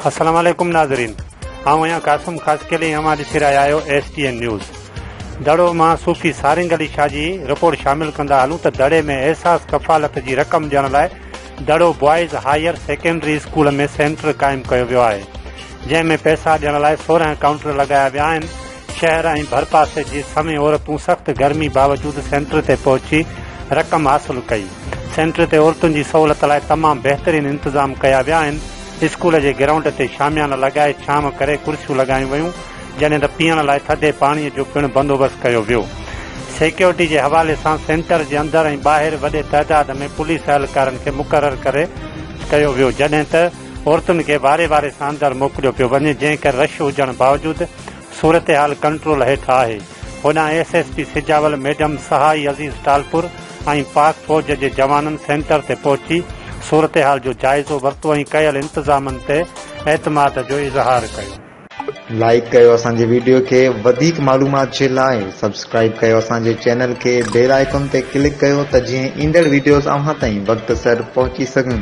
अस्सलाम वालेकुम नाज़रीन, आऊं कासिम खासकेली अमां ॾिसी रहिया आहियो STN न्यूज़। दड़ो मां सूफ़ी सारिंग अली शाह जी रिपोर्ट शामिल कंदा हलूं त दड़े में एहसास कफ़ालत जी रक़म ॾियण लाइ Daro boys higher secondary school में सेंटर क़ाइमु कयो वियो आहे, जंहिंमें पैसा ॾियण लाइ 16 काउंटर लॻाया विया आहिनि। शहर ऐं भरपासे जी समय औरतूं सख़्त गर्मी बावजूदि सेंटर ते पहुची रक़म हासिल कई। सेंटर ते औरतुनि जी सहूलियत लाइ तमामु बहितरीन इंतज़ाम कया विया आहिनि। स्कूल जे ग्राउंड ते शामियाना लॻाए छांव करे कुर्सियूं लॻायूं वयूं, जॾहिं त पीअण लाइ थधे पाणीअ जो पिणु बंदोबस्तु कयो वियो। सिक्योरिटी जे हवाले सां सेंटर जे अंदरि ऐं ॿाहिरि वॾे तइदाद में पुलिस एहलकारनि खे मुक़ररु कयो वियो, जॾहिं त औरतुनि खे वारे वारे सां अंदरि मोकिलियो पियो वञे, जंहिं करे रश हुजण बावजूदि सूरत हाल कंट्रोल हेठि आहे। होॾां SSP सिजावल मैडम सहाई अज़ीज़ टालपुर ऐं पाक फ़ौज जे जवाननि सेंटर ते पहुची सूरत हाल जो जाइज़ो वरितो ऐं कयल इंतज़ामनि ते एतमाद जो इज़हार कयो। लाइक कयो असांजे वीडियो खे, वधीक मालूमात जे लाइ सब्सक्राइब कयो असांजे चैनल खे, बेल आइकन ते क्लिक कयो त जीअं ईंदड़ वीडियोस अव्हां ताईं वक़्त सर पहुची सघनि।